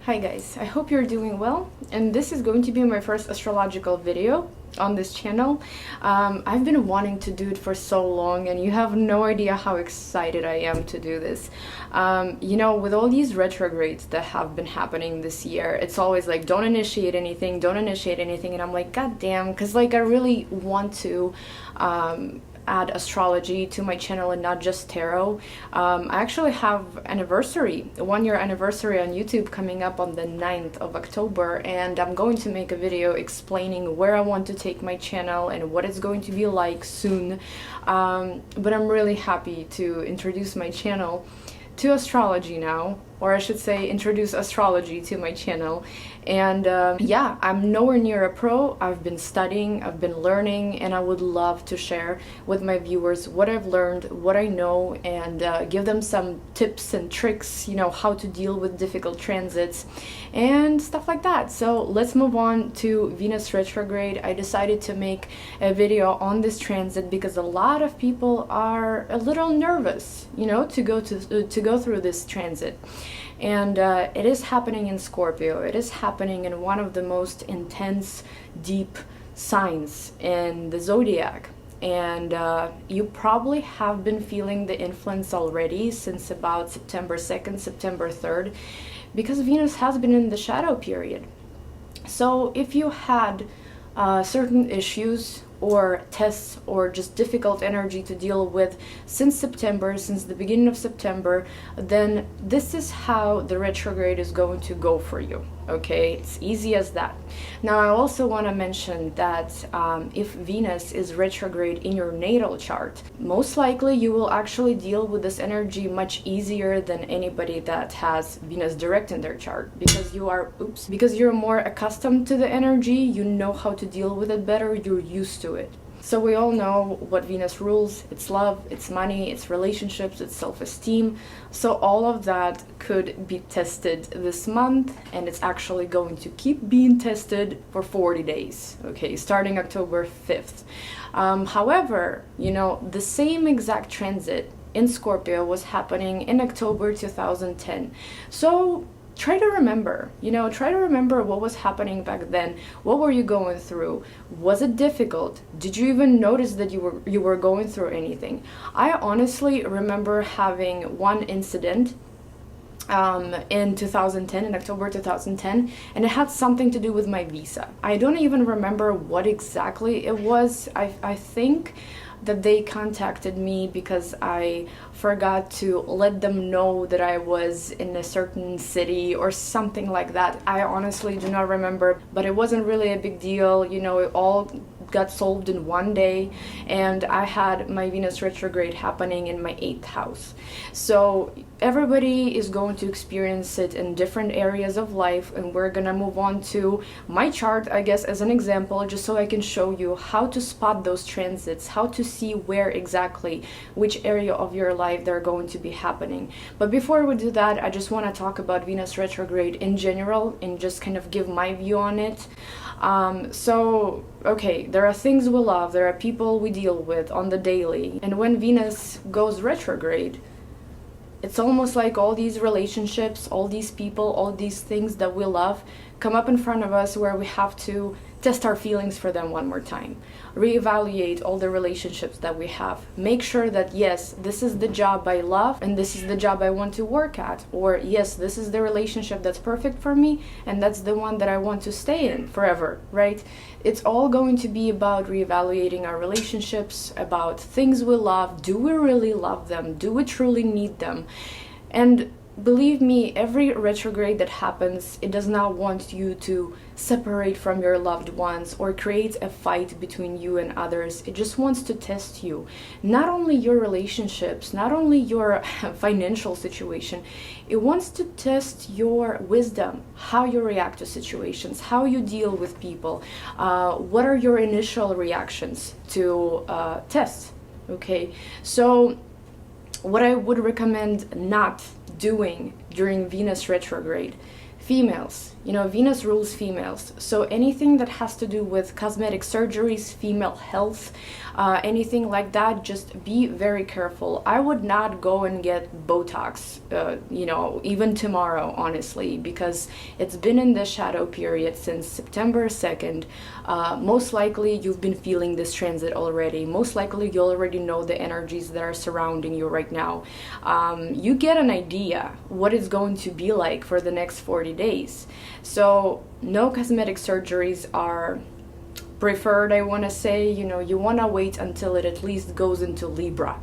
Hi guys, I hope you're doing well, and this is going to be my first astrological video on this channel. I've been wanting to do it for so long, and you have no idea how excited I am to do this. With all these retrogrades that have been happening this year, it's always like, don't initiate anything, and I'm like, god damn, because I really want to add astrology to my channel and not just tarot. I actually have a 1-year anniversary on YouTube coming up on the 9th of October, and I'm going to make a video explaining where I want to take my channel and what it's going to be like soon. But I'm really happy to introduce my channel to astrology now, or I should say introduce astrology to my channel. And yeah, I'm nowhere near a pro. I've been studying, I've been learning, and I would love to share with my viewers what I've learned, what I know, and give them some tips and tricks, how to deal with difficult transits and stuff like that. So let's move on to Venus retrograde. I decided to make a video on this transit because a lot of people are a little nervous, to go through this transit. And it is happening in Scorpio. It is happening in one of the most intense, deep signs in the zodiac. And you probably have been feeling the influence already since about September 2nd, September 3rd, because Venus has been in the shadow period. So if you had certain issues or tests or just difficult energy to deal with since the beginning of September, then this is how the retrograde is going to go for you. Okay, it's easy as that. Now, I also want to mention that if Venus is retrograde in your natal chart, most likely you will actually deal with this energy much easier than anybody that has Venus direct in their chart, because you're more accustomed to the energy, you know how to deal with it better, you're used to it. So we all know what Venus rules. It's love, it's money, it's relationships, it's self-esteem. So all of that could be tested this month, and it's actually going to keep being tested for 40 days, okay, starting October 5th. However, the same exact transit in Scorpio was happening in October 2010. So try to remember what was happening back then. What were you going through? Was it difficult? Did you even notice that you were going through anything? I honestly remember having one incident in 2010, in October 2010, and it had something to do with my visa. I don't even remember what exactly it was. I think that they contacted me because I forgot to let them know that I was in a certain city or something like that. I honestly do not remember, but it wasn't really a big deal. It all got solved in one day, and I had my Venus retrograde happening in my 8th house. So everybody is going to experience it in different areas of life, and we're gonna move on to my chart, I guess, as an example, just so I can show you how to spot those transits, how to see which area of your life they're going to be happening. But before we do that, I just want to talk about Venus retrograde in general and just kind of give my view on it. Okay, there are things we love, there are people we deal with on the daily, and when Venus goes retrograde, it's almost like all these relationships, all these people, all these things that we love come up in front of us, where we have to test our feelings for them one more time, reevaluate all the relationships that we have, make sure that yes, this is the job I love and this is the job I want to work at, or yes, this is the relationship that's perfect for me and that's the one that I want to stay in forever, right? It's all going to be about reevaluating our relationships, about things we love. Do we really love them? Do we truly need them? And believe me, every retrograde that happens, it does not want you to separate from your loved ones or create a fight between you and others. It just wants to test you. Not only your relationships, not only your financial situation, it wants to test your wisdom, how you react to situations, how you deal with people, what are your initial reactions to tests, okay? So what I would recommend not doing during Venus retrograde Females, you know, Venus rules females, so anything that has to do with cosmetic surgeries, female health, anything like that, just be very careful. I would not go and get Botox, you know, even tomorrow, honestly, because it's been in the shadow period since September 2nd. Most likely you've been feeling this transit already. Most likely you already know the energies that are surrounding you right now. You get an idea what it's going to be like for the next 40 days. So no cosmetic surgeries are preferred, I want to say. You know, you want to wait until it at least goes into Libra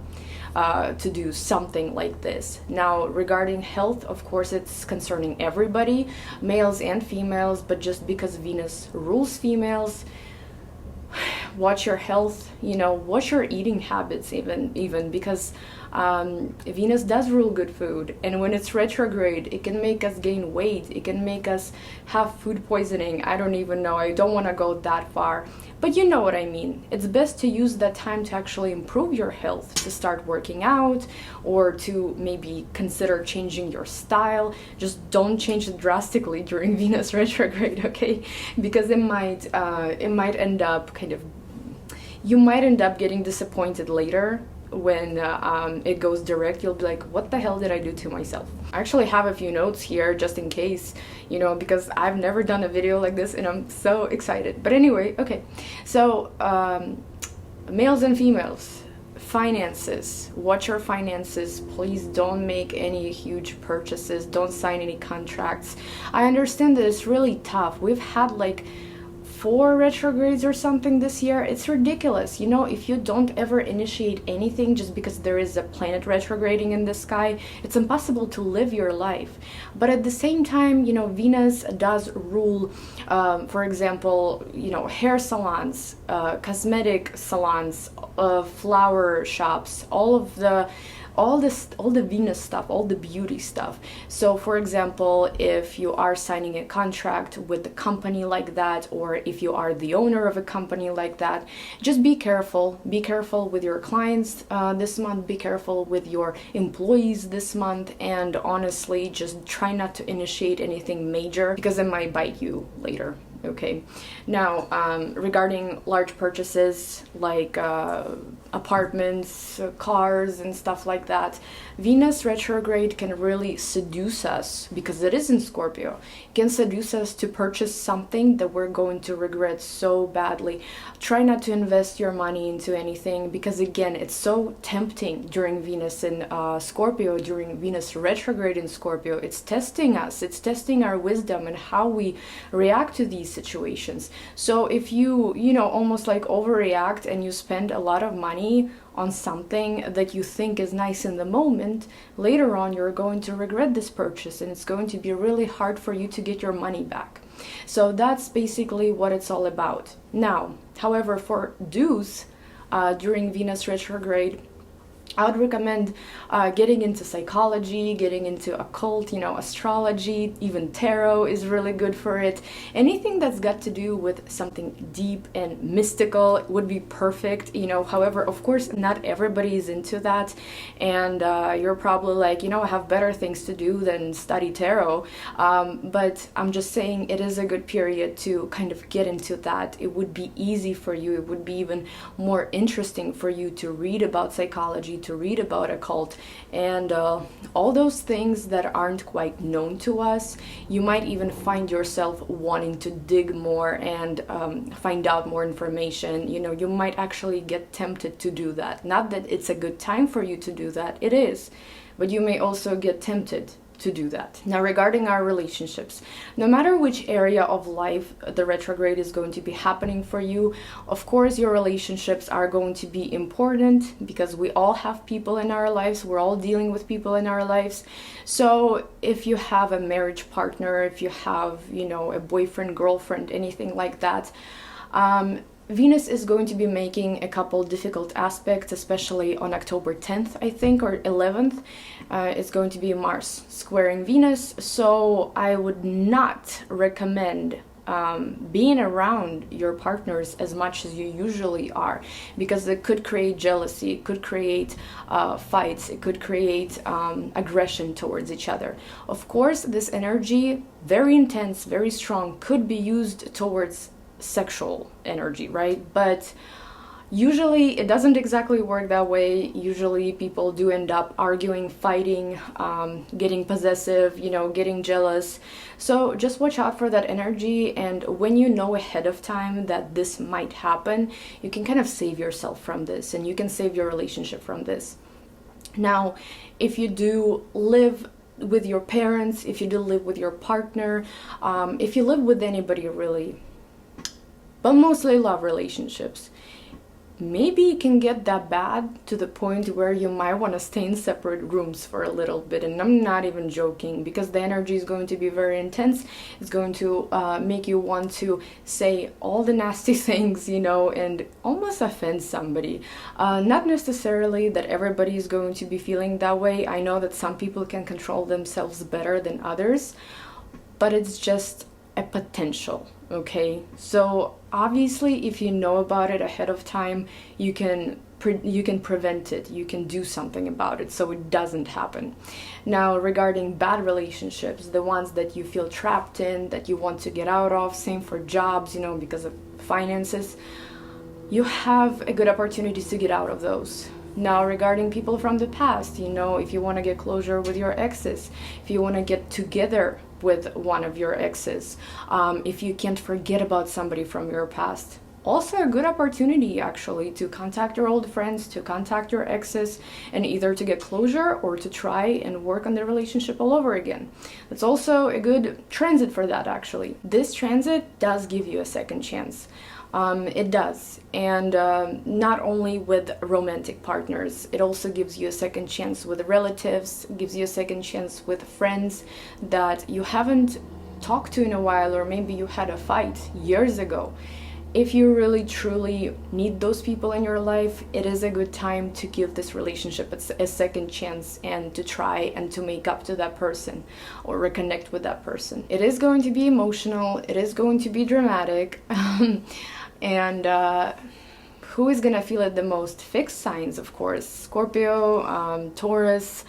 to do something like this. Now, regarding health, of course, it's concerning everybody, males and females, but just because Venus rules females, watch your health, you know, watch your eating habits even because Venus does rule good food, and when it's retrograde, it can make us gain weight, it can make us have food poisoning. I don't even know, I don't want to go that far, but you know what I mean. It's best to use that time to actually improve your health, to start working out, or to maybe consider changing your style. Just don't change it drastically during Venus retrograde, okay? Because it might end up you might end up getting disappointed later when it goes direct. You'll be like, what the hell did I do to myself? I actually have a few notes here just in case, you know, because I've never done a video like this and I'm so excited. But anyway, okay, so males and females, finances, watch your finances. Please don't make any huge purchases, don't sign any contracts. I understand that it's really tough. We've had like 4 retrogrades or something this year. It's ridiculous. You know, if you don't ever initiate anything just because there is a planet retrograding in the sky, it's impossible to live your life. But at the same time, you know, Venus does rule, for example, you know, hair salons, cosmetic salons, flower shops, all the Venus stuff, all the beauty stuff. So for example, if you are signing a contract with a company like that, or if you are the owner of a company like that, just be careful. Be careful with your clients this month, be careful with your employees this month, and honestly, just try not to initiate anything major because it might bite you later. Okay, now regarding large purchases like apartments, cars, and stuff like that, Venus retrograde can really seduce us, because it is in Scorpio. It can seduce us to purchase something that we're going to regret so badly. Try not to invest your money into anything, because again, it's so tempting during Venus in Scorpio, during Venus retrograde in Scorpio. It's testing us, it's testing our wisdom and how we react to these situations. So if you know, almost like overreact and you spend a lot of money on something that you think is nice in the moment, later on you're going to regret this purchase and it's going to be really hard for you to get your money back. So that's basically what it's all about. Now, however, for dues during Venus retrograde, I would recommend getting into psychology, getting into occult, you know, astrology, even tarot is really good for it. Anything that's got to do with something deep and mystical would be perfect, you know. However, of course, not everybody is into that, and you're probably like, you know, I have better things to do than study tarot. But I'm just saying it is a good period to kind of get into that. It would be easy for you, it would be even more interesting for you to read about psychology, to read about occult, and all those things that aren't quite known to us. You might even find yourself wanting to dig more and find out more information. You know, you might actually get tempted to do that. Not that it's a good time for you to do that, it is, but you may also get tempted to do that. Now, regarding our relationships, no matter which area of life the retrograde is going to be happening for you, of course your relationships are going to be important, because we all have people in our lives, we're all dealing with people in our lives. So if you have a marriage partner, if you have, you know, a boyfriend, girlfriend, anything like that, Venus is going to be making a couple difficult aspects, especially on October 10th, I think, or 11th. It's going to be Mars squaring Venus, so I would not recommend being around your partners as much as you usually are, because it could create jealousy, it could create fights, it could create aggression towards each other. Of course, this energy, very intense, very strong, could be used towards sexual energy, right? But usually it doesn't exactly work that way. Usually people do end up arguing, fighting, getting possessive, getting jealous. So just watch out for that energy, and when you know ahead of time that this might happen, you can kind of save yourself from this, and you can save your relationship from this. Now, if you do live with your parents, if you do live with your partner, if you live with anybody really, but mostly love relationships, maybe it can get that bad to the point where you might want to stay in separate rooms for a little bit. And I'm not even joking, because the energy is going to be very intense. It's going to make you want to say all the nasty things, and almost offend somebody. Not necessarily that everybody is going to be feeling that way. I know that some people can control themselves better than others, but it's just a potential. Okay, so obviously if you know about it ahead of time, you can prevent it, you can do something about it so it doesn't happen. Now, regarding bad relationships, the ones that you feel trapped in, that you want to get out of, same for jobs, because of finances, you have a good opportunity to get out of those. Now, regarding people from the past, if you want to get closure with your exes, if you want to get together with one of your exes, if you can't forget about somebody from your past, also a good opportunity actually to contact your old friends, to contact your exes, and either to get closure or to try and work on the relationship all over again. That's also a good transit for that actually. This transit does give you a second chance. It does, and not only with romantic partners, it also gives you a second chance with relatives, gives you a second chance with friends that you haven't talked to in a while, or maybe you had a fight years ago. If you really truly need those people in your life, it is a good time to give this relationship a second chance and to try and to make up to that person or reconnect with that person. It is going to be emotional, it is going to be dramatic, and who is gonna feel it the most? Fixed signs, of course. Scorpio, Taurus,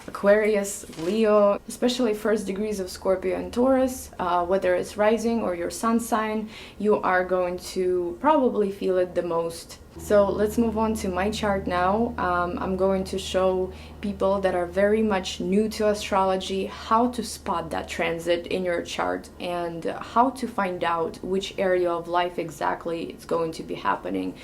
Aquarius, Leo, especially first degrees of Scorpio and Taurus, whether it's rising or your sun sign, you are going to probably feel it the most. So let's move on to my chart now. I'm going to show people that are very much new to astrology how to spot that transit in your chart and how to find out which area of life exactly it's going to be happening.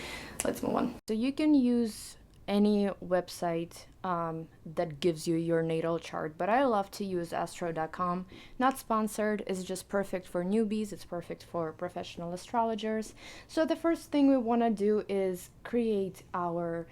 Let's move on. So you can use any website that gives you your natal chart, but I love to use astro.com. Not sponsored, it's just perfect for newbies, it's perfect for professional astrologers. So the first thing we want to do is create our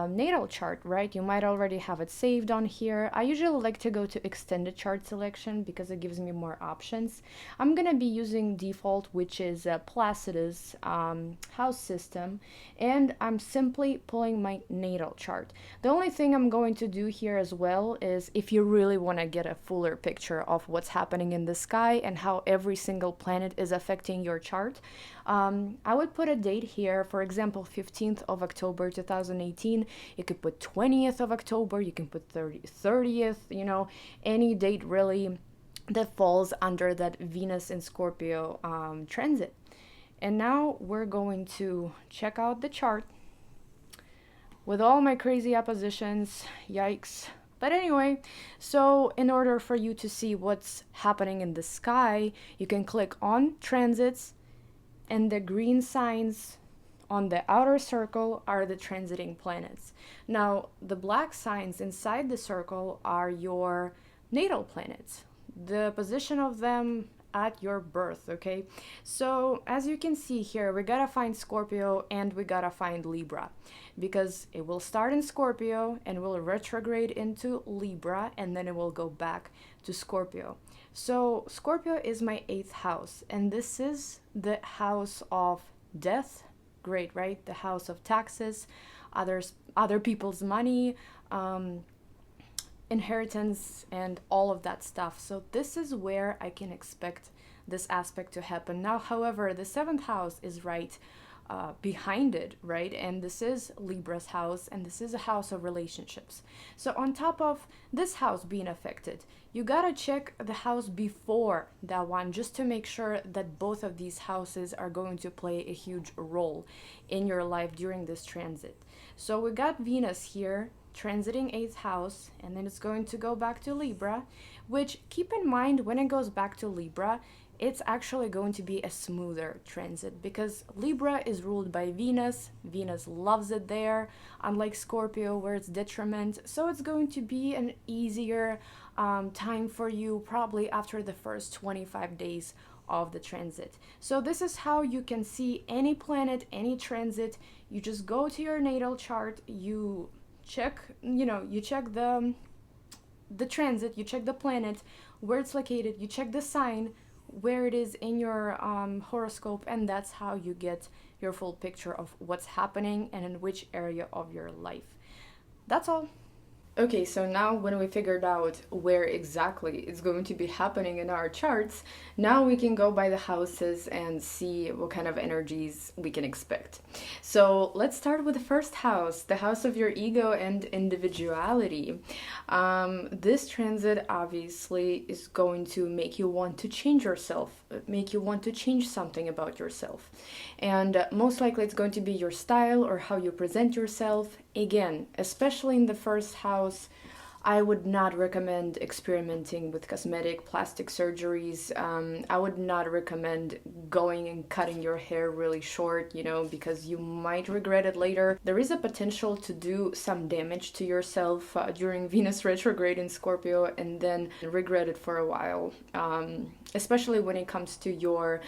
natal chart, right? You might already have it saved on here. I usually like to go to extended chart selection because it gives me more options. I'm gonna be using default, which is Placidus house system, and I'm simply pulling my natal chart. The only thing I'm going to do here as well is, if you really want to get a fuller picture of what's happening in the sky and how every single planet is affecting your chart, I would put a date here, for example 15th of October 2018. You could put 20th of October, you can put 30th, any date really that falls under that Venus in Scorpio transit. And now we're going to check out the chart with all my crazy oppositions. Yikes. But anyway, so in order for you to see what's happening in the sky, you can click on transits, and the green signs on the outer circle are the transiting planets. Now, the black signs inside the circle are your natal planets, the position of them at your birth, okay? So as you can see here, we gotta find Scorpio and we gotta find Libra, because it will start in Scorpio and will retrograde into Libra, and then it will go back to Scorpio. So Scorpio is my 8th house, and this is the house of death. Great, right? The house of taxes, other people's money, inheritance and all of that stuff. So this is where I can expect this aspect to happen. Now, however, the seventh house is right behind it, right? And this is Libra's house, and this is a house of relationships. So on top of this house being affected, you gotta check the house before that one just to make sure that both of these houses are going to play a huge role in your life during this transit. So we got Venus here transiting 8th house, and then it's going to go back to Libra, which, keep in mind, when it goes back to Libra, it's actually going to be a smoother transit because Libra is ruled by Venus. Venus loves it there, unlike Scorpio where it's detriment. So it's going to be an easier time for you probably after the first 25 days of the transit. So this is how you can see any planet, any transit. You just go to your natal chart, you check, you check the transit, you check the planet, where it's located, you check the sign, where it is in your horoscope, and that's how you get your full picture of what's happening and in which area of your life. That's all. Okay, so now when we figured out where exactly it's going to be happening in our charts, now we can go by the houses and see what kind of energies we can expect. So let's start with the first house, the house of your ego and individuality. This transit obviously is going to make you want to change yourself, make you want to change something about yourself. And most likely it's going to be your style or how you present yourself. Again, especially in the first house, I would not recommend experimenting with cosmetic plastic surgeries. I would not recommend going and cutting your hair really short, because you might regret it later. There is a potential to do some damage to yourself during Venus retrograde in Scorpio and then regret it for a while, especially when it comes to your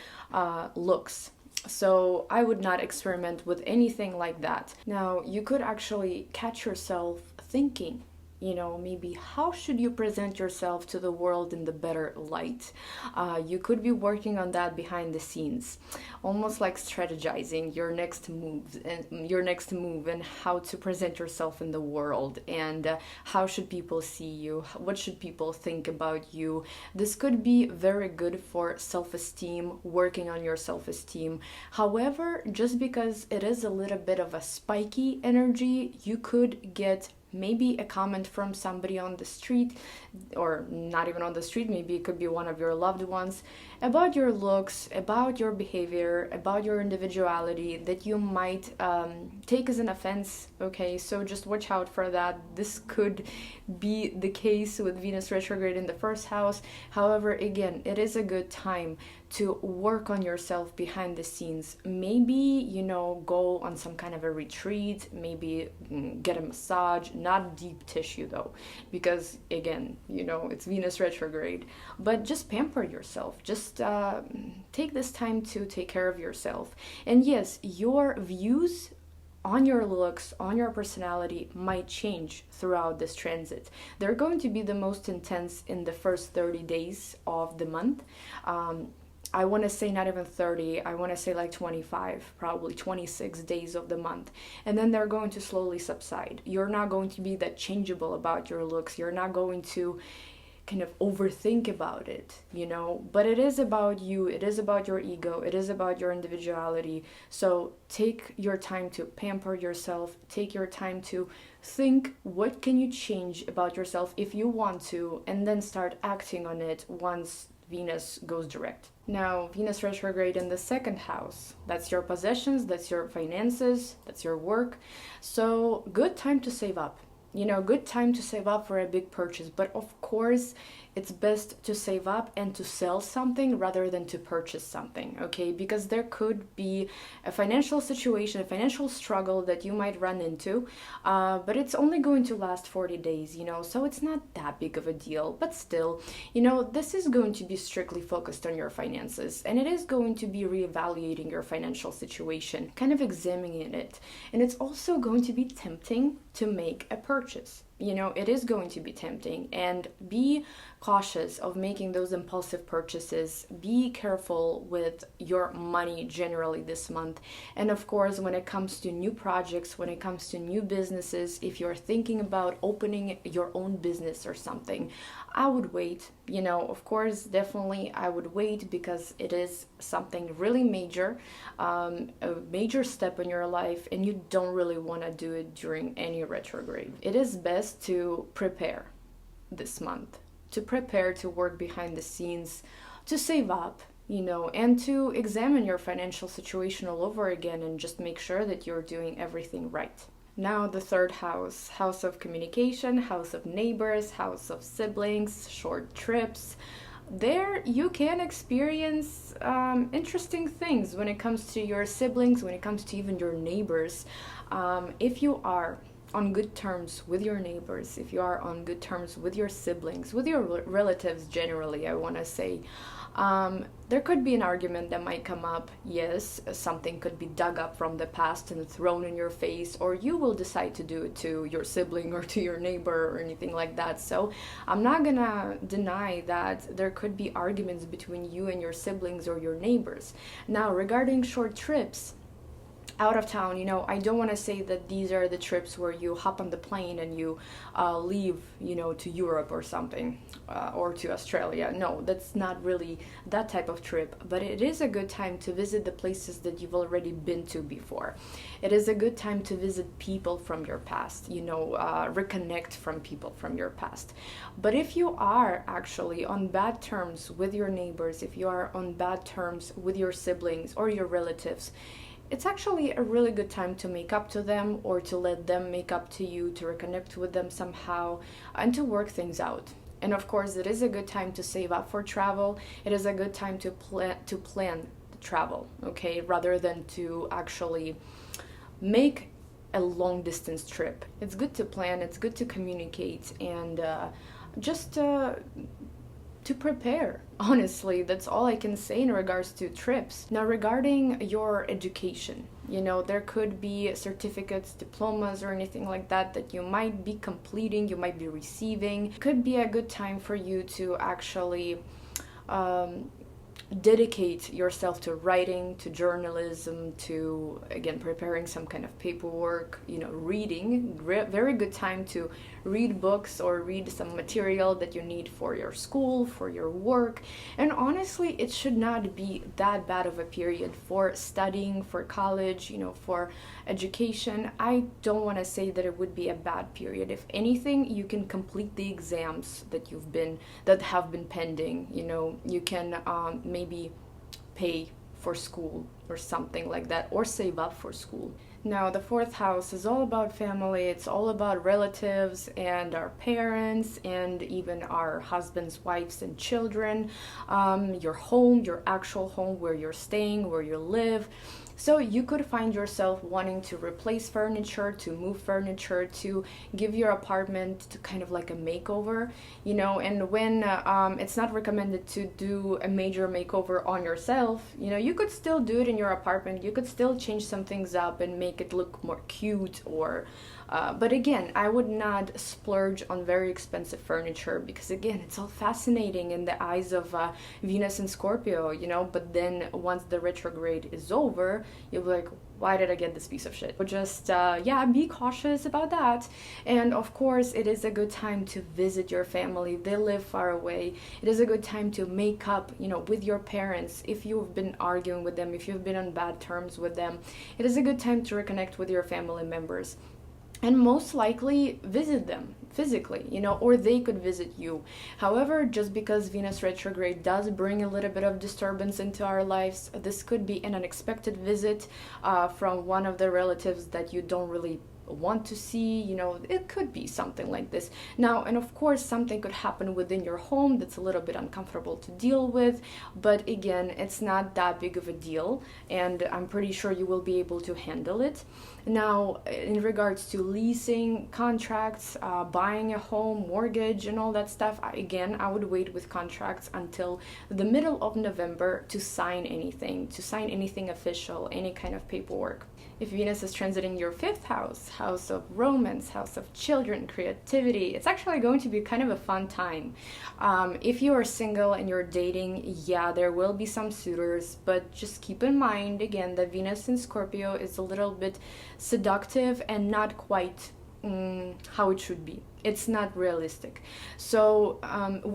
looks. So I would not experiment with anything like that. Now, you could actually catch yourself thinking, maybe how should you present yourself to the world in the better light? You could be working on that behind the scenes, almost like strategizing your next move and how to present yourself in the world, and how should people see you? What should people think about you? This could be very good for self-esteem, working on your self-esteem. However, just because it is a little bit of a spiky energy, you could get maybe a comment from somebody on the street, or not even on the street, maybe it could be one of your loved ones, about your looks, about your behavior, about your individuality that you might take as an offense. Okay, so just watch out for that. This could be the case with Venus retrograde in the first house. However, again, it is a good time to work on yourself behind the scenes. Maybe, go on some kind of a retreat, maybe get a massage, not deep tissue though, because again, it's Venus retrograde, but just pamper yourself. Just take this time to take care of yourself. And yes, your views on your looks, on your personality might change throughout this transit. They're going to be the most intense in the first 30 days of the month. I want to say not even 30, I want to say like 25, probably 26 days of the month. And then they're going to slowly subside. You're not going to be that changeable about your looks. You're not going to kind of overthink about it, but it is about you, it is about your ego, it is about your individuality. So take your time to pamper yourself, take your time to think what can you change about yourself if you want to, and then start acting on it once Venus goes direct. Now, Venus retrograde in the second house, that's your possessions, that's your finances, that's your work. So good time to save up. Good time to save up for a big purchase. But of course, it's best to save up and to sell something rather than to purchase something, okay? Because there could be a financial situation, a financial struggle that you might run into, but it's only going to last 40 days, so it's not that big of a deal. But still, this is going to be strictly focused on your finances, and it is going to be reevaluating your financial situation, kind of examining it. And it's also going to be tempting to make a purchase. You know, it is going to be tempting, and be cautious of making those impulsive purchases. Be careful with your money generally this month. And of course, when it comes to new projects, when it comes to new businesses, if you're thinking about opening your own business or something, I would wait. You know, of course, definitely I would wait, because it is something really major, a major step in your life, and you don't really want to do it during any retrograde. It is best to prepare this month, to prepare to work behind the scenes, to save up, you know, and to examine your financial situation all over again and just make sure that you're doing everything right. Now, the third house, house of communication, house of neighbors, house of siblings, short trips. There you can experience interesting things when it comes to your siblings, when it comes to even your neighbors. If you are on good terms with your neighbors, if you are on good terms with your siblings, with your relatives generally, I want to say, there could be an argument that might come up. Yes, something could be dug up from the past and thrown in your face, or you will decide to do it to your sibling or to your neighbor or anything like that. So I'm not gonna deny that there could be arguments between you and your siblings or your neighbors. Now, regarding short trips out of town, you know, I don't want to say that these are the trips where you hop on the plane and you leave, you know, to Europe or something, or to Australia. No, that's not really that type of trip, but it is a good time to visit the places that you've already been to before. It is a good time to visit people from your past, you know, reconnect from people from your past. But if you are actually on bad terms with your neighbors, if you are on bad terms with your siblings or your relatives, it's actually a really good time to make up to them, or to let them make up to you, to reconnect with them somehow, and to work things out. And of course, it is a good time to save up for travel. It is a good time to plan the travel, okay, rather than to actually make a long distance trip. It's good to plan, it's good to communicate, and just to prepare. Honestly, that's all I can say in regards to trips. Now, regarding your education, you know, there could be certificates, diplomas, or anything like that that you might be completing, you might be receiving. It could be a good time for you to actually dedicate yourself to writing, to journalism, to, again, preparing some kind of paperwork, you know, reading. Very good time to read books or read some material that you need for your school, for your work. And honestly, it should not be that bad of a period for studying, for college, you know, for education. I don't want to say that it would be a bad period. If anything, you can complete the exams that have been pending. You know, you can maybe pay for school or something like that, or save up for school. Now, the fourth house is all about family. It's all about relatives and our parents, and even our husbands, wives, and children. Your home, your actual home, where you're staying, where you live. So you could find yourself wanting to replace furniture, to move furniture, to give your apartment to kind of like a makeover, you know. And when it's not recommended to do a major makeover on yourself, you know, you could still do it in your apartment. You could still change some things up and make it look more cute, or but again, I would not splurge on very expensive furniture, because again, it's all fascinating in the eyes of Venus and Scorpio, you know, but then once the retrograde is over, you'll be like, why did I get this piece of shit? But just, yeah, be cautious about that. And of course, it is a good time to visit your family. They live far away. It is a good time to make up, you know, with your parents. If you've been arguing with them, if you've been on bad terms with them, it is a good time to reconnect with your family members. And most likely visit them physically, you know, or they could visit you. However, just because Venus retrograde does bring a little bit of disturbance into our lives, this could be an unexpected visit from one of the relatives that you don't really want to see, you know. It could be something like this. Now, and of course, something could happen within your home that's a little bit uncomfortable to deal with, but again, it's not that big of a deal, and I'm pretty sure you will be able to handle it. Now, in regards to leasing, contracts, buying a home, mortgage, and all that stuff, again, I would wait with contracts until the middle of November to sign anything official, any kind of paperwork. If Venus is transiting your fifth house, house of romance, house of children, creativity, it's actually going to be kind of a fun time. If you are single and you're dating, yeah, there will be some suitors, but just keep in mind again that Venus in Scorpio is a little bit seductive and not quite how it should be. It's not realistic. So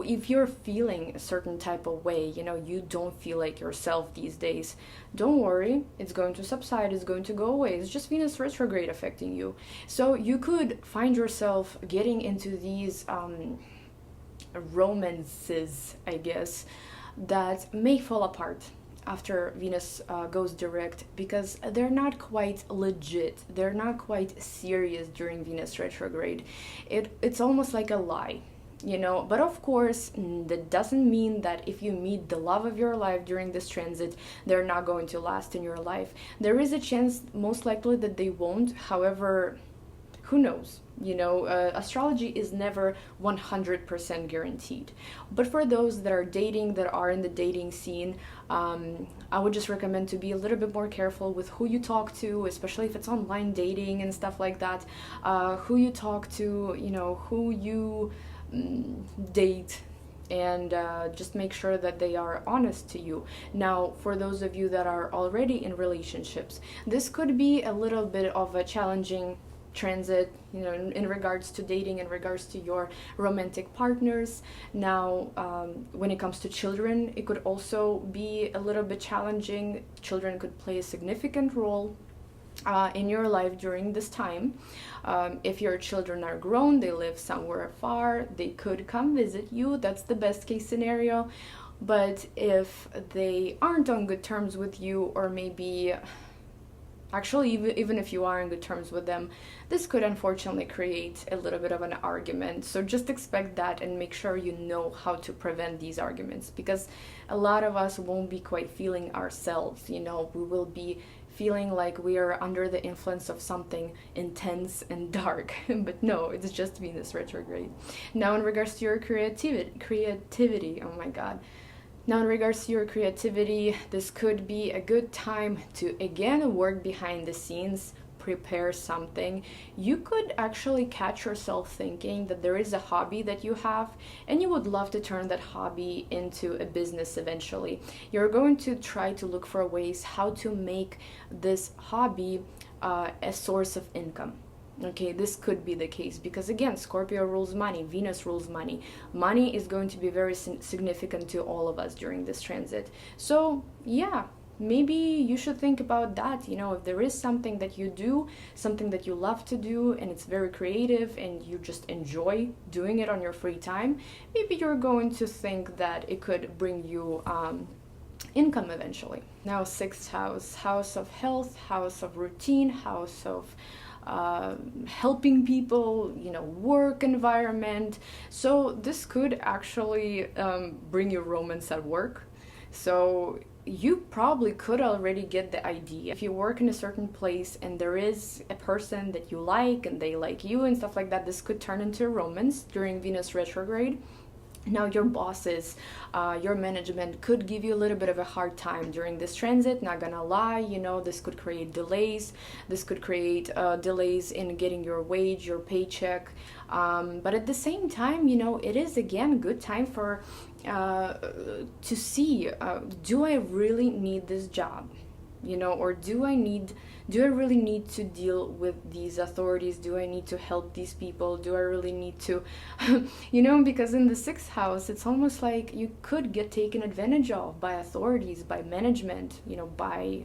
if you're feeling a certain type of way, you don't feel like yourself these days, don't worry, it's going to subside, it's going to go away. It's just Venus retrograde affecting you. So you could find yourself getting into these romances, I guess, that may fall apart after Venus goes direct, because they're not quite legit, they're not quite serious during Venus retrograde. It's almost like a lie, but of course that doesn't mean that if you meet the love of your life during this transit, they're not going to last in your life. There is a chance, most likely, that they won't. However, who knows? Astrology is never 100% guaranteed. But for those that are dating, that are in the dating scene, I would just recommend to be a little bit more careful with who you talk to, especially if it's online dating and stuff like that. Who you talk to, who you date, and just make sure that they are honest to you. Now, for those of you that are already in relationships, this could be a little bit of a challenging transit, in regards to dating, in regards to your romantic partners. Now, when it comes to children, it could also be a little bit challenging. Children could play a significant role in your life during this time. If your children are grown, they live somewhere far, they could come visit you. That's the best case scenario. But if they aren't on good terms with you, or maybe actually, even if you are in good terms with them, this could unfortunately create a little bit of an argument. So just expect that and make sure you know how to prevent these arguments, because a lot of us won't be quite feeling ourselves. We will be feeling like we are under the influence of something intense and dark. But no, it's just Venus retrograde. Now, in regards to your creativity, oh my God. Now, in regards to your creativity, this could be a good time to again work behind the scenes, prepare something. You could actually catch yourself thinking that there is a hobby that you have and you would love to turn that hobby into a business eventually. You're going to try to look for ways how to make this hobby a source of income. Okay, this could be the case because, again, Scorpio rules money, Venus rules money. Money is going to be very significant to all of us during this transit. So, yeah, maybe you should think about that. If there is something that you do, something that you love to do, and it's very creative and you just enjoy doing it on your free time, maybe you're going to think that it could bring you income eventually. Now, sixth house, house of health, house of routine, house of helping people, work environment. So this could actually bring you romance at work. So you probably could already get the idea. If you work in a certain place and there is a person that you like and they like you and stuff like that, this could turn into a romance during Venus retrograde. Now, your bosses, your management could give you a little bit of a hard time during this transit, not gonna lie. This could create delays. This could create delays in getting your wage, your paycheck. But at the same time, it is, again, a good time for to see, do I really need this job? Or do I really need to deal with these authorities? Do I need to help these people? Do I really need to, because in the sixth house, it's almost like you could get taken advantage of by authorities, by management, by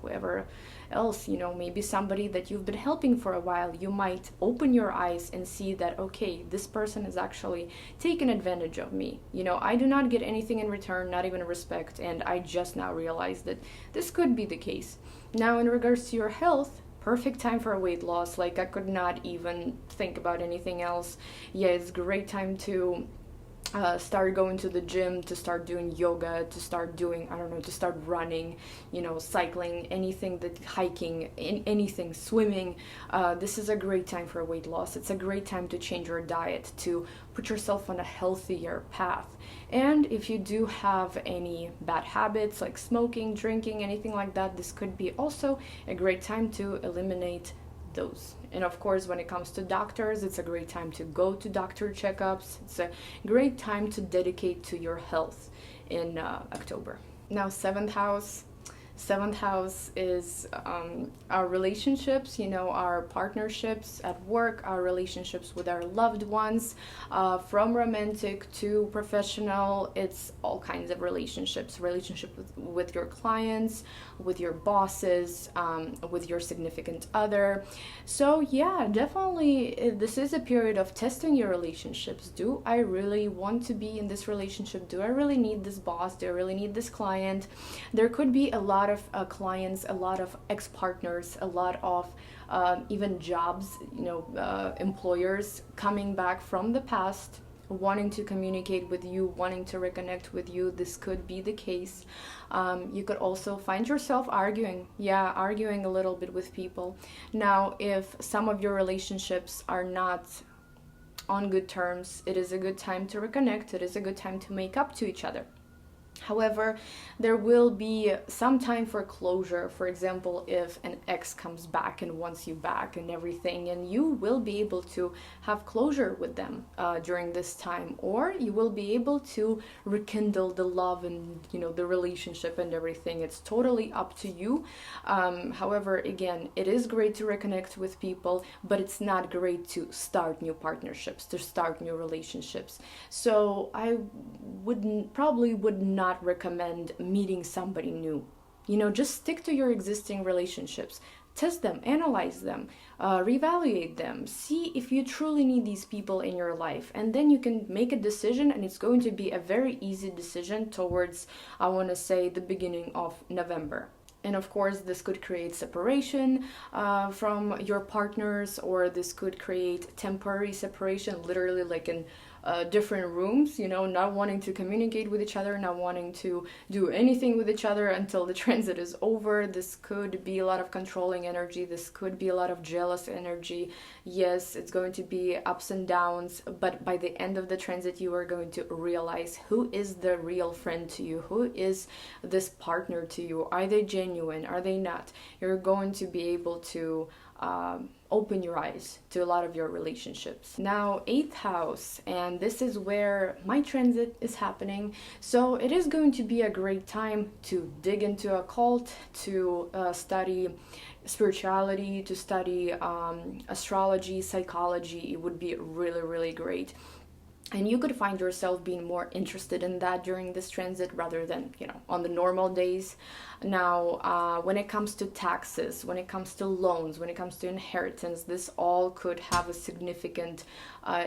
whoever else, maybe somebody that you've been helping for a while. You might open your eyes and see that, okay, this person is actually taking advantage of me. I do not get anything in return, not even respect, and I just now realized that this could be the case. Now, in regards to your health, perfect time for a weight loss. I could not even think about anything else. Yeah, it's a great time to start going to the gym, to start doing yoga, to start doing, I don't know, to start running, cycling, anything that, hiking, anything, swimming. This is a great time for weight loss. It's a great time to change your diet, to put yourself on a healthier path. And if you do have any bad habits like smoking, drinking, anything like that, this could be also a great time to eliminate those. And of course, when it comes to doctors, it's a great time to go to doctor checkups. It's a great time to dedicate to your health in October. Now, seventh house is our relationships, our partnerships at work, our relationships with our loved ones, from romantic to professional. It's all kinds of relationships with your clients, with your bosses, with your significant other. So yeah, definitely this is a period of testing your relationships. Do I really want to be in this relationship? Do I really need this boss? Do I really need this client? There could be a lot of clients, a lot of ex-partners, a lot of even jobs, employers coming back from the past, wanting to communicate with you, wanting to reconnect with you. This could be the case. You could also find yourself arguing a little bit with people. Now, if some of your relationships are not on good terms, it is a good time to reconnect. It is a good time to make up to each other. However, there will be some time for closure. For example, if an ex comes back and wants you back and everything, and you will be able to have closure with them during this time, or you will be able to rekindle the love and the relationship and everything. It's totally up to you. However, again, it is great to reconnect with people, but it's not great to start new partnerships, to start new relationships. So I probably would not recommend meeting somebody new. Just stick to your existing relationships. Test them, analyze them, reevaluate them, see if you truly need these people in your life, and then you can make a decision, and it's going to be a very easy decision towards, I want to say, the beginning of November. And of course, this could create separation from your partners, or this could create temporary separation, literally like in different rooms, not wanting to communicate with each other, not wanting to do anything with each other until the transit is over. This could be a lot of controlling energy. This could be a lot of jealous energy. Yes, it's going to be ups and downs, but by the end of the transit, you are going to realize who is the real friend to you, who is this partner to you. Are they genuine? Are they not? You're going to be able to open your eyes to a lot of your relationships. Now, 8th house, and this is where my transit is happening. So it is going to be a great time to dig into occult, to study spirituality, to study astrology, psychology. It would be really, really great. And you could find yourself being more interested in that during this transit rather than, on the normal days. Now, when it comes to taxes, when it comes to loans, when it comes to inheritance, this all could have a significant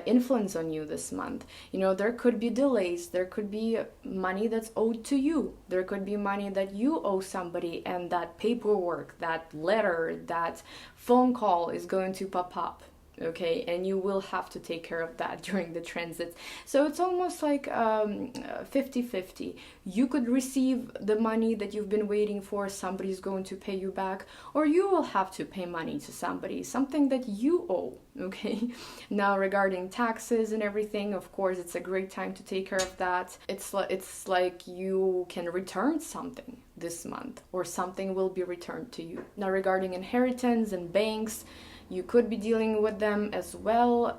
influence on you this month. There could be delays. There could be money that's owed to you. There could be money that you owe somebody, and that paperwork, that letter, that phone call is going to pop up. Okay, and you will have to take care of that during the transit. So it's almost like 50-50. You could receive the money that you've been waiting for, somebody's going to pay you back, or you will have to pay money to somebody, something that you owe. Okay, now regarding taxes and everything, of course, it's a great time to take care of that. It's like you can return something this month, or something will be returned to you. Now regarding inheritance and banks, you could be dealing with them as well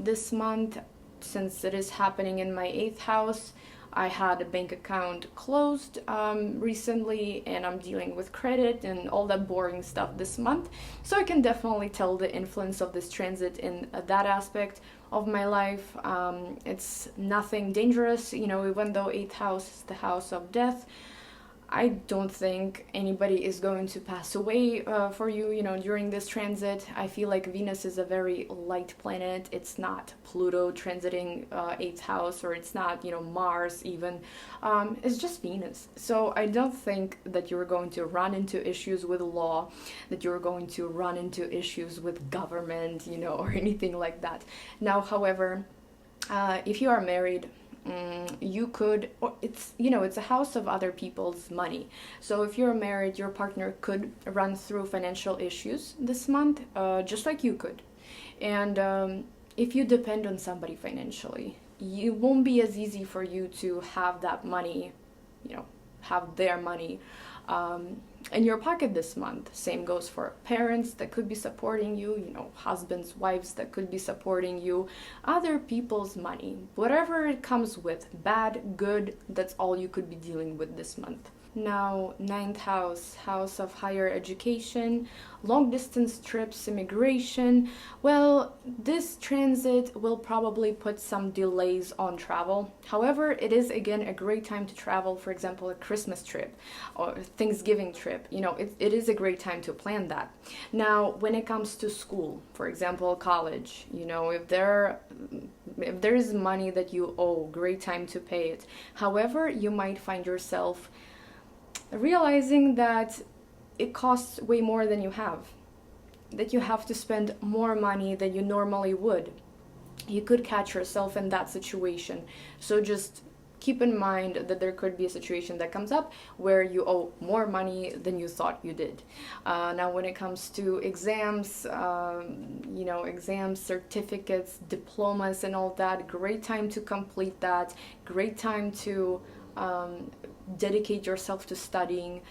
this month, since it is happening in my 8th house. I had a bank account closed recently, and I'm dealing with credit and all that boring stuff this month. So I can definitely tell the influence of this transit in that aspect of my life. It's nothing dangerous, even though 8th house is the house of death. I don't think anybody is going to pass away for you, during this transit. I feel like Venus is a very light planet. It's not Pluto transiting 8th house, or it's not, Mars even. It's just Venus. So I don't think that you're going to run into issues with law, that you're going to run into issues with government, or anything like that. Now, however, if you are married, you could, or it's a house of other people's money. So if you're married, your partner could run through financial issues this month, just like you could. And if you depend on somebody financially, it won't be as easy for you to have that money, have their money in your pocket this month. Same goes for parents that could be supporting you, husbands, wives that could be supporting you, other people's money, whatever it comes with, bad, good, that's all you could be dealing with this month. Now, ninth house, house of higher education, long distance trips, immigration. Well, this transit will probably put some delays on travel. However, it is again a great time to travel, for example, a Christmas trip or Thanksgiving trip. It is a great time to plan that. Now, when it comes to school, for example, college, if there is money that you owe, great time to pay it. However, you might find yourself realizing that it costs way more than you have, that you have to spend more money than you normally would. You could catch yourself in that situation. So just keep in mind that there could be a situation that comes up where you owe more money than you thought you did. Now, when it comes to exams, exams, certificates, diplomas, and all that, great time to complete that, great time to dedicate yourself to studying,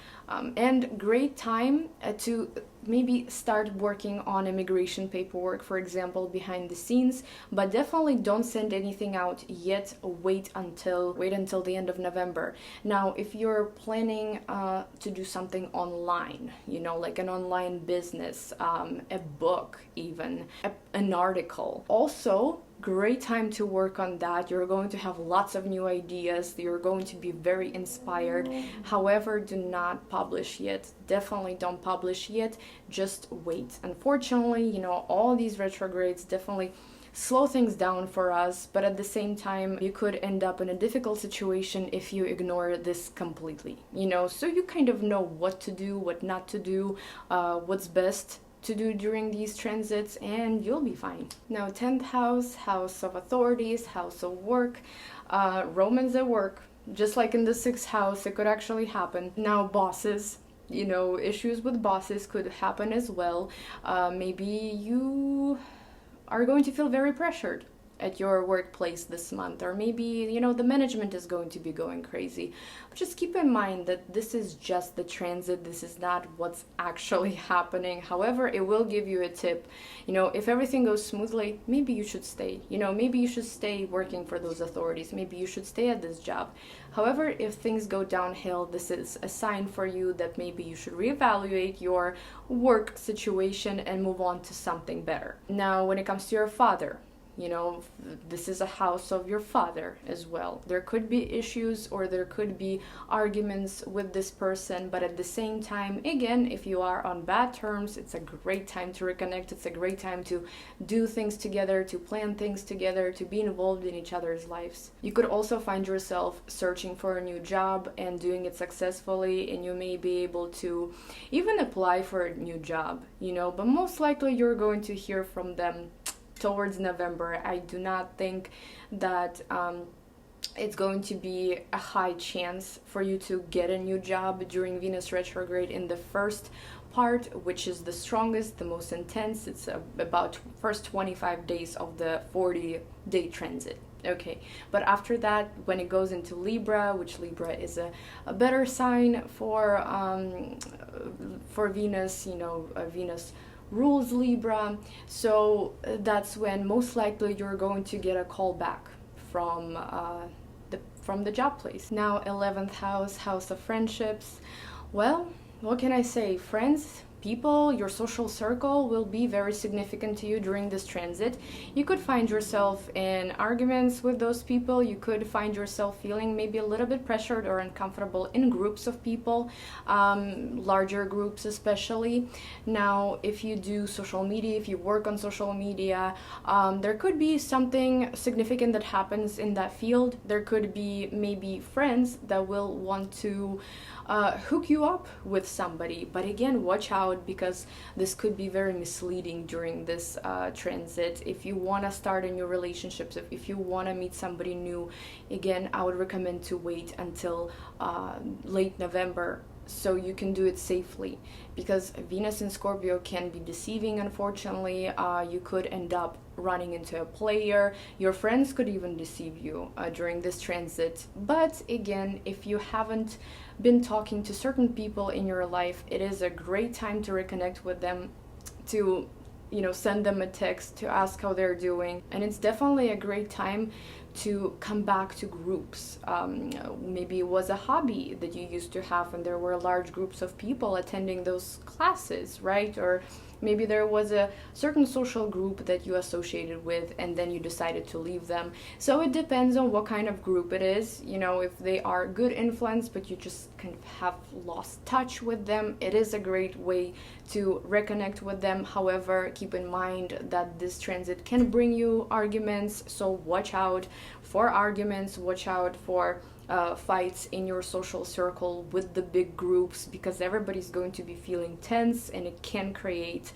and great time to maybe start working on immigration paperwork, for example, behind the scenes. But definitely don't send anything out yet. Wait until the end of November. Now, if you're planning to do something online, like an online business, a book, even an article, also great time to work on that. You're going to have lots of new ideas. You're going to be very inspired. However, do not publish yet. Definitely don't publish yet. Just wait. Unfortunately, all these retrogrades definitely slow things down for us, but at the same time, you could end up in a difficult situation if you ignore this completely, so you kind of know what to do, what not to do, what's best to do during these transits, and you'll be fine. Now, 10th house, house of authorities, house of work, Romans at work. Just like in the 6th house, it could actually happen. Now, bosses, issues with bosses could happen as well. Maybe you are going to feel very pressured at your workplace this month, or maybe the management is going to be going crazy. But just keep in mind that this is just the transit. This is not what's actually happening. However, it will give you a tip. If everything goes smoothly, maybe you should stay. Maybe you should stay working for those authorities. Maybe you should stay at this job. However, if things go downhill, this is a sign for you that maybe you should reevaluate your work situation and move on to something better. Now, when it comes to your father, this is a house of your father as well. There could be issues or there could be arguments with this person, but at the same time, again, if you are on bad terms, it's a great time to reconnect. It's a great time to do things together, to plan things together, to be involved in each other's lives. You could also find yourself searching for a new job and doing it successfully, and you may be able to even apply for a new job, but most likely you're going to hear from them towards November. I do not think that it's going to be a high chance for you to get a new job during Venus retrograde in the first part, which is the strongest, the most intense. It's about first 25 days of the 40-day transit. Okay, but after that, when it goes into Libra, which Libra is a better sign for Venus, Venus rules Libra, so that's when most likely you're going to get a call back from the job place. Now, 11th house, house of friendships. Well, what can I say? Friends, people, your social circle will be very significant to you during this transit. You could find yourself in arguments with those people. You could find yourself feeling maybe a little bit pressured or uncomfortable in groups of people, larger groups especially. Now, if you do social media, if you work on social media, there could be something significant that happens in that field. There could be maybe friends that will want to hook you up with somebody. But again, watch out out, because this could be very misleading during this transit. If you want to start a new relationships, if you want to meet somebody new, again, I would recommend to wait until late November, so you can do it safely, because Venus in Scorpio can be deceiving, unfortunately. You could end up running into a player. Your friends could even deceive you during this transit. But again, if you haven't been talking to certain people in your life, it is a great time to reconnect with them, to send them a text, to ask how they're doing. And it's definitely a great time to come back to groups. Maybe it was a hobby that you used to have and there were large groups of people attending those classes, right? Or maybe there was a certain social group that you associated with and then you decided to leave them. So it depends on what kind of group it is. If they are good influence but you just kind of have lost touch with them, it is a great way to reconnect with them. However, keep in mind that this transit can bring you arguments, so watch out for arguments, watch out for fights in your social circle with the big groups, because everybody's going to be feeling tense and it can create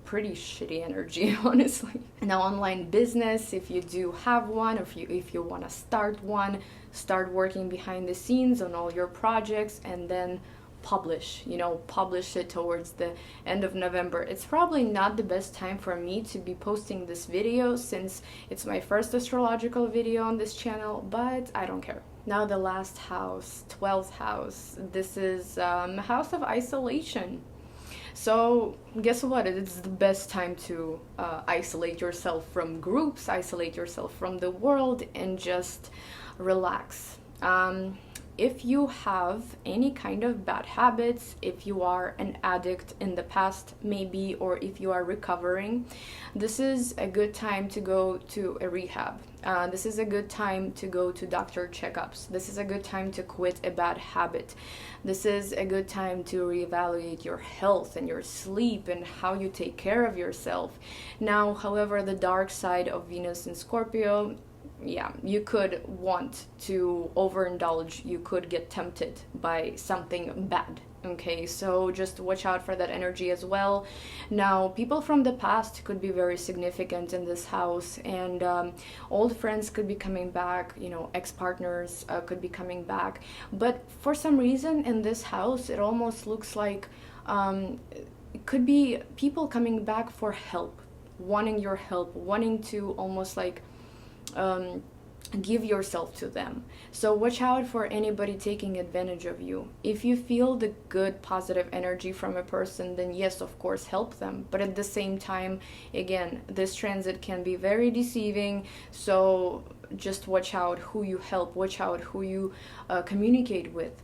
pretty shitty energy, honestly. Now, online business, if you do have one, if you want to start one, start working behind the scenes on all your projects and then publish it towards the end of November. It's probably not the best time for me to be posting this video since it's my first astrological video on this channel, but I don't care. Now the last house, 12th house, this is a house of isolation. So guess what? It's the best time to isolate yourself from groups, isolate yourself from the world, and just relax. If you have any kind of bad habits, if you are an addict in the past maybe, or if you are recovering, this is a good time to go to a rehab. This is a good time to go to doctor checkups. This is a good time to quit a bad habit. This is a good time to reevaluate your health and your sleep and how you take care of yourself. Now, however, the dark side of Venus in Scorpio, you could want to overindulge, you could get tempted by something bad. Okay, so just watch out for that energy as well. Now, people from the past could be very significant in this house, and old friends could be coming back, ex-partners could be coming back. But for some reason in this house, it almost looks like it could be people coming back for help, wanting your help, wanting to almost like give yourself to them. So watch out for anybody taking advantage of you. If you feel the good positive energy from a person, then yes, of course, help them. But at the same time, again, this transit can be very deceiving, so just watch out who you help, watch out who you communicate with.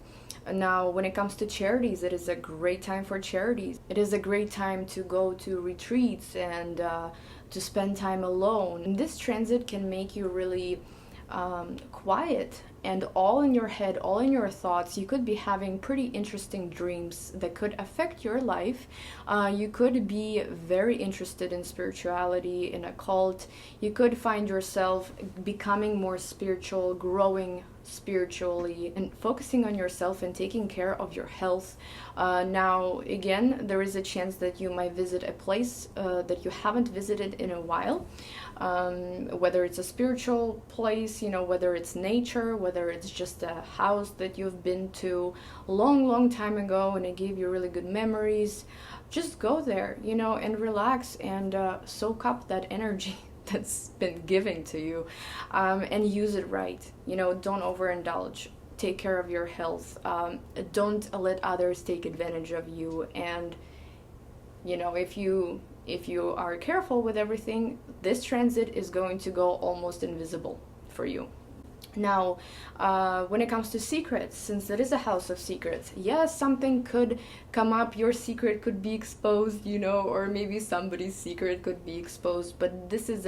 Now, when it comes to charities, it is a great time for charities. It is a great time to go to retreats and to spend time alone. And this transit can make you really quiet and all in your head, all in your thoughts. You could be having pretty interesting dreams that could affect your life. You could be very interested in spirituality, in occult. You could find yourself becoming more spiritual, growing spiritually, and focusing on yourself and taking care of your health. Now, again, there is a chance that you might visit a place that you haven't visited in a while, whether it's a spiritual place, whether it's nature, whether it's just a house that you've been to a long time ago and it gave you really good memories. Just go there, and relax and soak up that energy that's been given to you, and use it right. Don't overindulge. Take care of your health. Don't let others take advantage of you. And if you are careful with everything, this transit is going to go almost invisible for you. Now, when it comes to secrets, since it is a house of secrets, yes, something could come up, your secret could be exposed, or maybe somebody's secret could be exposed, but this is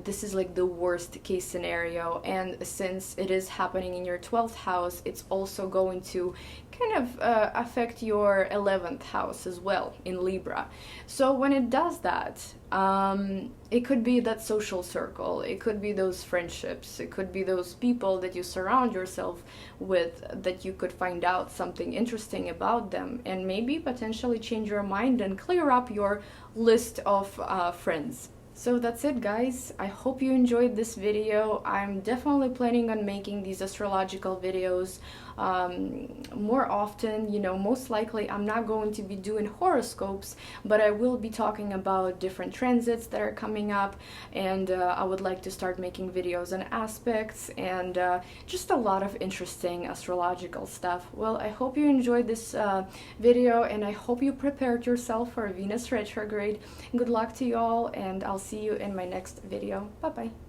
this is like the worst case scenario. And since it is happening in your 12th house, it's also going to kind of affect your 11th house as well in Libra. So when it does that, It could be that social circle, it could be those friendships, it could be those people that you surround yourself with, that you could find out something interesting about them and maybe potentially change your mind and clear up your list of friends. So that's it, guys. I hope you enjoyed this video. I'm definitely planning on making these astrological videos more often. You know, most likely I'm not going to be doing horoscopes, but I will be talking about different transits that are coming up, and I would like to start making videos on aspects and just a lot of interesting astrological stuff. Well, I hope you enjoyed this video, and I hope you prepared yourself for Venus retrograde. Good luck to you all, and I'll see you in my next video. Bye bye.